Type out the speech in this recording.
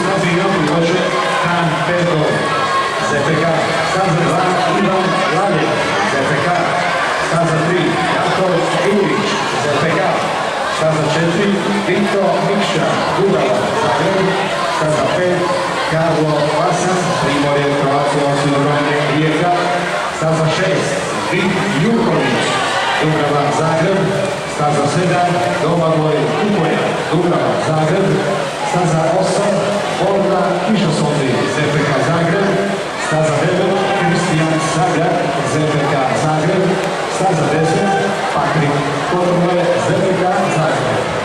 stazi prilože Han Petov, ZPK, staza 2 Ivan Laljev, ZPK, staza 3 Jakov Jurić, ZPK, staza 4 Vito Mikša, Dubrava, Zagreb, staza 5 Karlo Vasan, Primorje, Croatia osiguranje Rijeka, staza 6 Vik Jurković, Dubrava, Zagreb, staza 7 Domagoj Kupoja, Dubrava, Zagreb, staza 8 Borna Kišosondi, ZPK Zagreb, staza 9 Kristijan Sagar, ZPK Zagreb, staza 10 Patrik Kotrle, ZPK Zagreb.